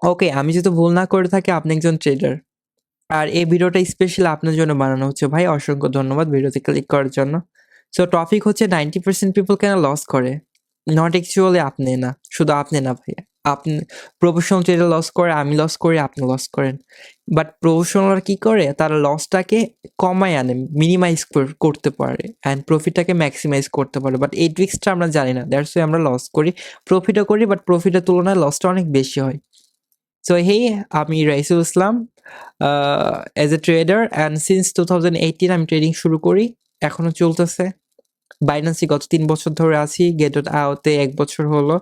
ওকে, আমি যদি ভুল না করে থাকি আপনি একজন ট্রেডার। আর এই ভিডিওটা স্পেশালি আপনার জন্য বানানো হচ্ছে ভাই। অসংখ্য ধন্যবাদ ভিডিওতে ক্লিক করার জন্য। সো টপিক হচ্ছে 90% পিপল কেন লস করে? নট অ্যাকচুয়ালি আপনি না। শুধু আপনি না ভাই। আপনি প্রফেশনাল ট্রেডার লস করে, আমি লস করি, আপনি লস করেন। বাট প্রফেশনালরা কি করে? তারা লসটাকে কমায় আনে, মিনিমাইজ করতে পারে অ্যান্ড প্রফিটটাকে ম্যাক্সিমাইজ করতে পারে। বাট এই ট্রিক্সটা আমরা জানি না। দ্যাটস ওয়াই আমরা লস করি। প্রফিটও করি বাট প্রফিটের তুলনায় লসটা অনেক বেশি হয়। সো হেই, আমি Raisul Islam. As a trader and since 2018 আমি ট্রেডিং শুরু করি। এখনো চলতেছে। বাইন্যান্সে গত 3 বছর ধরে আছি। গেট.আইওতে 1 বছর হলো।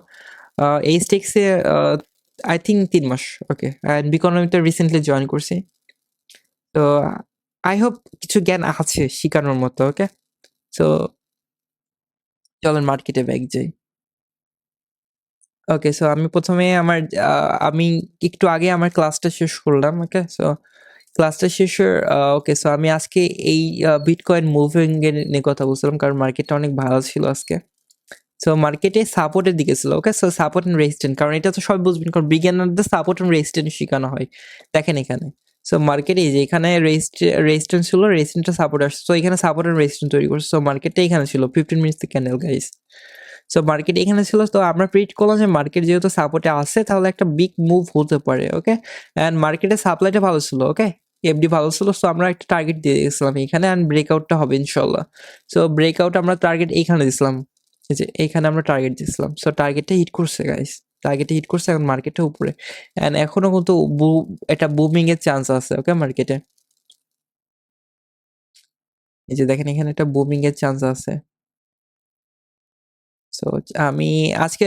এই স্টেক্সে আই থিংক 3 মাস। ওকে। অ্যান্ড বিকনমিতে রিসেন্টলি জয়েন করছি। তো আই হোপ কিছু জ্ঞান আছে শিখানোর মতো। ওকে? সো চলেন মার্কেটে ব্যাক যাই। ওকে, সো আমি ১ম এ আমি একটু আগে আমার ক্লাসটা শেষ করলাম। ওকে? সো ক্লাসটা শেষের ওকে, সো আমি আজকে এই বিটকয়েন মুভিং এর নিয়ে কথা বলছিলাম কারণ মার্কেটটা অনেক ভালো ছিল আজকে। সো মার্কেটে সাপোর্টের দিকে ছিল। ওকে? সো সাপোর্ট এন্ড রেজিস্ট্যান্স, কারণ এটা তো সবাই বুঝবেন কারণ বিগিনারদের সাপোর্ট এন্ড রেজিস্ট্যান্স শিখানো হয়। দেখেন এখানে। সো মার্কেটে এই যে এখানে রেজিস্ট্যান্স ছিল, রেজিস্ট্যান্সটা সাপোর্ট আসছে। সো এখানে সাপোর্ট এন্ড রেজিস্ট্যান্স তৈরি করছে। সো মার্কেটটা এখানে ছিল 15 minutes candle guys. So market এখানে ছিল। তো আমরা প্রেডিক্ট করলাম যে মার্কেট যেহেতু সাপোর্টে আছে তাহলে একটা বিগ মুভ হতে পারে। ওকে? অ্যান্ড মার্কেটের সাপ্লাইটা ভালো ছিল। ওকে? এফডি ভালো ছিল। সো আমরা একটা টার্গেট দিয়ে দিয়েছিলাম এখানে অ্যান্ড ব্রেকআউটটা হবে ইনশাআল্লাহ। সো ব্রেকআউট আমরা টার্গেট এইখানে দিছিলাম। এই যে এইখানে আমরা টার্গেট দিছিলাম। সো টার্গেটটা হিট করছে গাইস। টার্গেটটা হিট করছে, এখন মার্কেটটা উপরে। অ্যান্ড এখনো কিন্তু একটা বুমিং এর চান্স আছে। ওকে? মার্কেটে। এই যে দেখেন এখানে একটা বুমিং এর চান্স আছে। সো আমি আজকে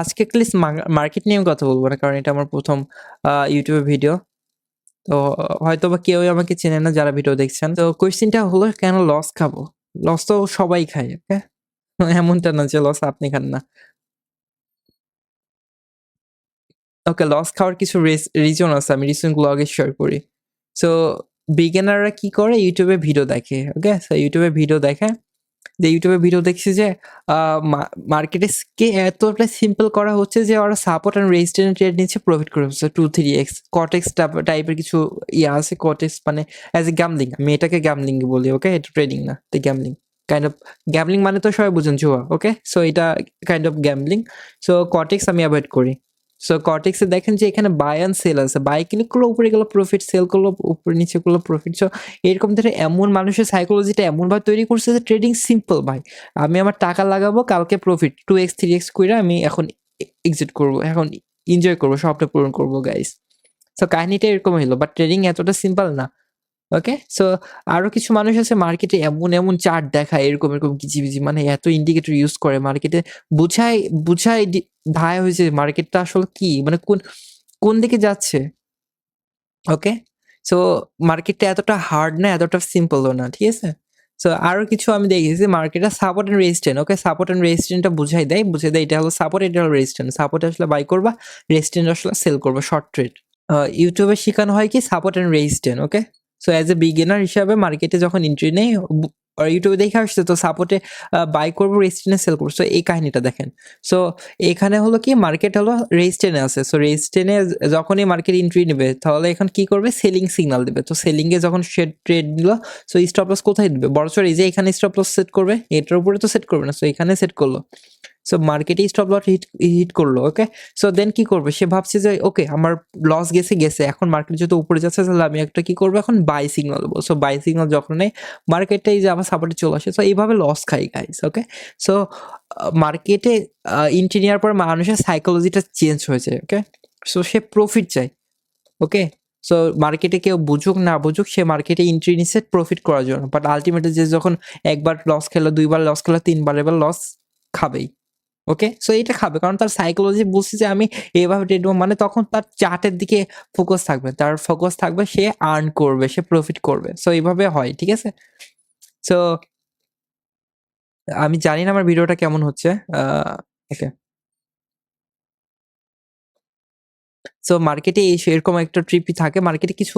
আজকে এটলিস্ট মার্কেট নিয়ে আমি কথা বলব না। কারণ এটা আমার ১ম YouTube ভিডিও। তো হয়তোবা কেউই আমাকে চেনে না যারা ভিডিও দেখছেন। তো কোয়েশ্চেনটা হলো কেন লস খাবো? লস তো সবাই খায়, ওকে? এমনটা না যে লস আপনি খান না। ওকে, লস খাওয়ার কিছু রিজন আছে। আমি রিসেন্ট ব্লগে শেয়ার করি। সো বিগিনাররা কি করে? YouTube এ ভিডিও দেখে। ওকে? সো YouTube এ ভিডিও দেখে। যে YouTube এ ভিডিও দেখছি যে আ মা মার্কেটে কে এতটা সিম্পল করা হচ্ছে যে ওরা সাপোর্ট অ্যান্ড রেজিস্ট্যান্স ট্রেড নিচ্ছে, প্রফিট করে ফেলছে 2-3x quotex টাইপের কিছু আছে। quotex মানে অ্যাজ এ গ্যাম্বলিং। আমি এটাকে গ্যাম্বলিং বলি। ওকে? এটা ট্রেডিং না। এটা গ্যাম্বলিং। কাইন্ড অফ গ্যাম্বলিং মানে তো সবাই বুঝেন জুয়া। ওকে? সো এটা kind of gambling. So quotex আমি এভয়েড করি। সো quotex এ দেখেন যে এখানে বাই অ্যান্ড সেল আছে। বাই ক্লিক করলো উপরে গেল প্রফিট, সেল করলো উপরে নিচে করলো প্রফিট। সো এরকম ধরে এমন মানুষের সাইকোলজিটা এমনভাবে তৈরি করছে যে ট্রেডিং সিম্পল ভাই। আমি আমার টাকা লাগাবো, কালকে প্রফিট 2x 3x কইরা আমি এখন এক্সিট করব। এখন এনজয় করব, স্বপ্ন পূরণ করব গাইস। সো কাহিনীটা এরকম হইলো। বাট ট্রেডিং এতটা সিম্পল না। ওকে? সো আরো কিছু মানুষ আছে মার্কেটে এমন চার্ট দেখায় এরকম কিচিমিচি, মানে এত ইন্ডিকেটর ইউজ করে মার্কেটে বুঝায় বুঝায় ধায় হইছে মার্কেটটা আসলে কি? মানে কোন দিকে যাচ্ছে? ওকে? সো মার্কেটটা এতটা হার্ড না, এতটা সিম্পলও না। ঠিক আছে? সো আরো কিছু আমি দেখেছি মার্কেটে support and resistance. Okay? Support and রেজিস্ট্যান্সটা বুঝাই দেয় এটা হলো সাপোর্ট, এটা হলো রেজিস্ট্যান্স। সাপোর্ট আসলে বাই করবা, রেজিস্ট্যান্স আসলে সেল করবা, শর্ট ট্রেড। YouTube এ শিখানো হয় কি support and resistance. Okay? So as a beginner হিসাবে মার্কেটে যখন এন্ট্রি নেই YouTube এ দেখে আসছে তো সাপোর্টে বাই করব, রেজিস্ট্যান্স এ সেল করব। সো এই কাহিনীটা দেখেন। সো এখানে হলো কি মার্কেট হলো রেজিস্ট্যান্স এ আছে। সো রেজিস্ট্যান্স এ যখনই মার্কেট এন্ট্রি নিবে তাহলে এখন কি করবে? সেলিং সিগন্যাল দিবে। তো সেলিং এ যখন সে ট্রেড নিল, সো স্টপ লস কোথায় দিবে? বড়জোর এই যে এখানে স্টপ লস সেট করবে। এটার উপরে তো সেট করবে না। সো এখানে সেট করলো। সো মার্কেটে স্টপ লস হিট করলো। ওকে? সো দেন কি করবে? সে ভাবছে যে ওকে আমার লস গেছে। এখন মার্কেট যেহেতু উপরে যাচ্ছে তাহলে আমি একটা কি করবো? এখন বাই সিগন্যাল দেবো। সো বাই সিগন্যাল যখন নেই মার্কেটটা এই যে আমার সাপোর্টে চলে আসে। সো এইভাবে লস খাই গাইস। ওকে? সো মার্কেটে এন্ট্রি নেওয়ার পর মানুষের সাইকোলজিটা চেঞ্জ হয়েছে। ওকে? সো সে প্রফিট চায়। ওকে? সো মার্কেটে কেউ বুঝুক না বুঝুক সে মার্কেটে এন্ট্রি নিচ্ছে প্রফিট করার জন্য। বাট আল্টিমেটলি যে যখন একবার লস খেলো, 2 বার লস খেলো, 3 বার এবার লস খাবেই। ওকে? সো এটা খাবে। কারণ তার সাইকোলজি বুঝছে যে আমি এভাবে ট্রেড করব, মানে তখন তার চার্টের দিকে ফোকাস থাকবে। তার ফোকাস থাকবে সে আর্ন করবে, সে প্রফিট করবে। সো এভাবে হয়। ঠিক আছে? সো আমি জানি না আমার ভিডিওটা কেমন হচ্ছে। আ ওকে। সো মার্কেটে এরকম একটা ট্রিপই থাকে। মার্কেটে কিছু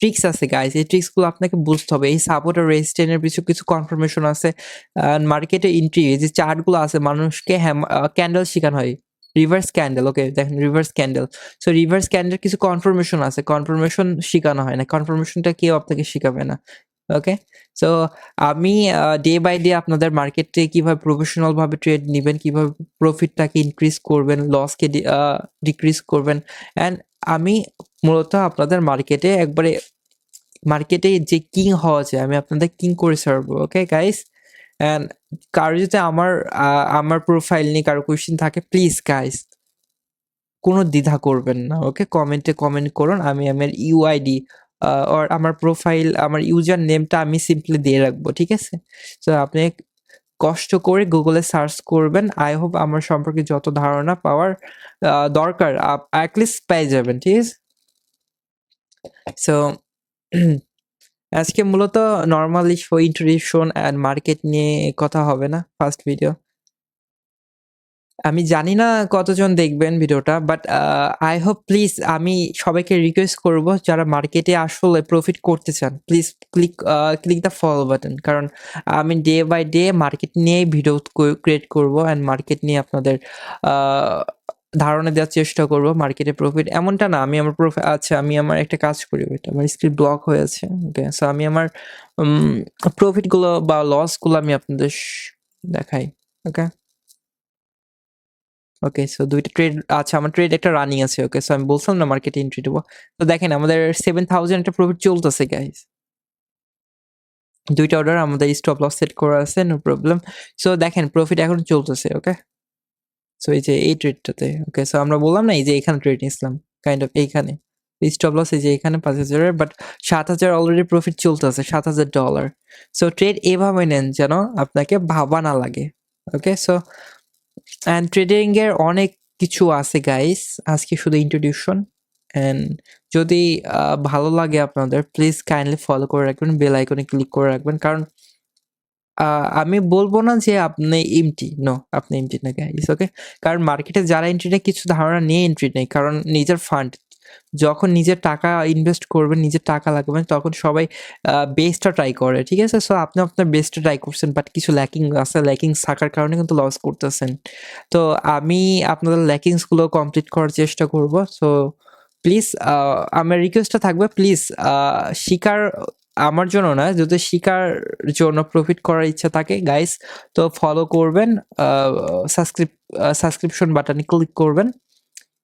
ট্রিকস আছে গাইস। এই ট্রিকস গুলো আপনাকে বুঝতে হবে। এই সাপোর্ট আর রেজিস্ট্যান্স এর কিছু কনফার্মেশন আছে। মার্কেটে এন্ট্রি এই যে চার্ট গুলো আছে মানুষকে ক্যান্ডেল শিখানো হয়। রিভার্স ক্যান্ডেল, ওকে দেখেন reverse candle. So reverse candle কিছু কনফার্মেশন আছে, কনফার্মেশন শিখানো হয় না, কনফার্মেশনটা কেউ আপনাকে শিখাবে না। ওকে, সো আমি ডে বাই ডে আপনাদের মার্কেটে কিভাবে প্রফেশনাল ভাবে ট্রেড নেবেন, কিভাবে প্রফিটটাকে ইনক্রিজ করবেন, লসকে ডিক্রিজ করবেন, অ্যান্ড আমি মূলত আপনাদের মার্কেটে একবারে মার্কেটে যে কিং হওয়া যায় আমি আপনাদের কিং করে ছাড়বো। ওকে গাইস, অ্যান্ড কারো যদি আমার প্রোফাইল নিয়ে কারো কোয়েশ্চেন থাকে, প্লিজ গাইস কোনো দ্বিধা করবেন না। ওকে, কমেন্টে কমেন্ট করুন, আমি আমার ইউআইডি আর আমার প্রোফাইল, আমার ইউজার নেমটা আমি সিম্পলি দিয়ে রাখবো, ঠিক আছে? সো আপনি কষ্ট করে গুগলে সার্চ করবেন, আই হোপ আমার সম্পর্কে যত ধারণা পাওয়ার দরকার অ্যাটলিস্ট পেয়ে যাবেন, ঠিক আছে? সো আজকে মূলত নর্মালি ইন্ট্রোডিউশন অ্যান্ড মার্কেট নিয়ে কথা হবে না, ফার্স্ট ভিডিও। আমি জানি না কতজন দেখবেন ভিডিওটা, বাট আই হোপ প্লিজ আমি সবাইকে রিকোয়েস্ট করব যারা মার্কেটে আসলে প্রফিট করতে চান, please click the follow button, কারণ আমি ডে বাই ডে মার্কেট নিয়েই ভিডিও ক্রিয়েট করব অ্যান্ড মার্কেট নিয়ে আপনাদের ধারণা দেওয়ার চেষ্টা করব। মার্কেটে প্রফিট এমনটা না আমি আমার আচ্ছা আমি আমার একটা কাজ করি, ওইটা আমার স্ক্রিপ্ট ব্লক হয়েছে। ওকে, সো আমি আমার প্রফিটগুলো বা লসগুলো আমি আপনাদের দেখাই। ওকে ওকে, সো দুইটা ট্রেড, আচ্ছা আমার ট্রেড একটা রানিং আছে। ওকে, সো আমি বলছিলাম না মার্কেটে এন্ট্রি দেবো। তো দেখেন আমাদের 7000 একটা প্রফিট চলতেছে গাইস। দুইটা অর্ডার আমাদের স্টপ লস সেট করা আছে, নো প্রবলেম। সো দেখেন প্রফিট এখন চলতেছে। ওকে, সো এই যে এই ট্রেডটাতে, ওকে সো আমরা বললাম না এই যে এখানে ট্রেড নিছিলাম কাইন্ড অফ এইখানে স্টপ লস এই যে এখানে 5000 বাট 7000 অলরেডি প্রফিট চলতেছে, $7000। সো ট্রেড এভাবে নেন যেন আপনাকে ভাবা না লাগে। ওকে, সো অ্যান্ড ট্রেডিং এর অনেক কিছু আছে গাইস, আজকে শুধু ইন্ট্রোডিউশন। অ্যান্ড যদি ভালো লাগে আপনাদের প্লিজ কাইন্ডলি ফলো করে রাখবেন, বেল আইকনে ক্লিক করে রাখবেন, কারণ আমি বলবো না যে আপনি এমটি, নো আপনি এমটি না গাইস। ওকে, কারণ মার্কেটে যারা এন্ট্রি নেয় কিছু ধারণা নিয়ে এন্ট্রি নেয়, কারণ নিজের ফান্ড যখন নিজের টাকা ইনভেস্ট করবেন, নিজের টাকা লাগবে তখন সবাই বেস্টটা ট্রাই করে, ঠিক আছে? সো আপনি আপনার বেস্টটা ট্রাই করছেন, বাট কিছু ল্যাকিং আছে, ল্যাকিং থাকার কারণে কিন্তু লস করতেছেন। তো আমি আপনাদের ল্যাকিংসগুলো কমপ্লিট করার চেষ্টা করব। সো প্লিজ আমার রিকোয়েস্টটা থাকবে, প্লিজ শিকার আমার জন্য না, যদি শিকার জন্য প্রফিট করার ইচ্ছা থাকে গাইস, তো ফলো করবেন, সাবস্ক্রিপশন বাটনে ক্লিক করবেন।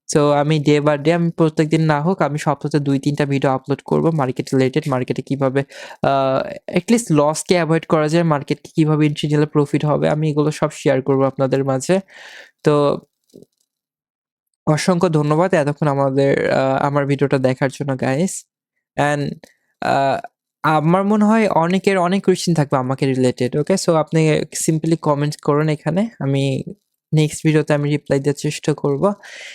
সো আমি ডে বাই ডে, আমি প্রত্যেকদিন না হোক আমি সপ্তাহে 2-3টা ভিডিও আপলোড করব মার্কেট রিলেটেড, মার্কেটে কিভাবে অ্যাটলিস্ট লসকে অ্যাভয়েড করা যায়, মার্কেটকে কিভাবে এন্ট্রি নিলে প্রফিট হবে, আমি এগুলো সব শেয়ার করব আপনাদের মাঝে। তো অসংখ্য ধন্যবাদ এতক্ষণ আমার ভিডিওটা দেখার জন্য গাইস। অ্যান্ড আমার মনে হয় অনেকের অনেক কোয়েশ্চেন থাকবে আমাকে রিলেটেড। ওকে, সো আপনি সিম্পলি কমেন্ট করুন এখানে, আমি নেক্সট ভিডিওতে আমি রিপ্লাই দেওয়ার চেষ্টা করব।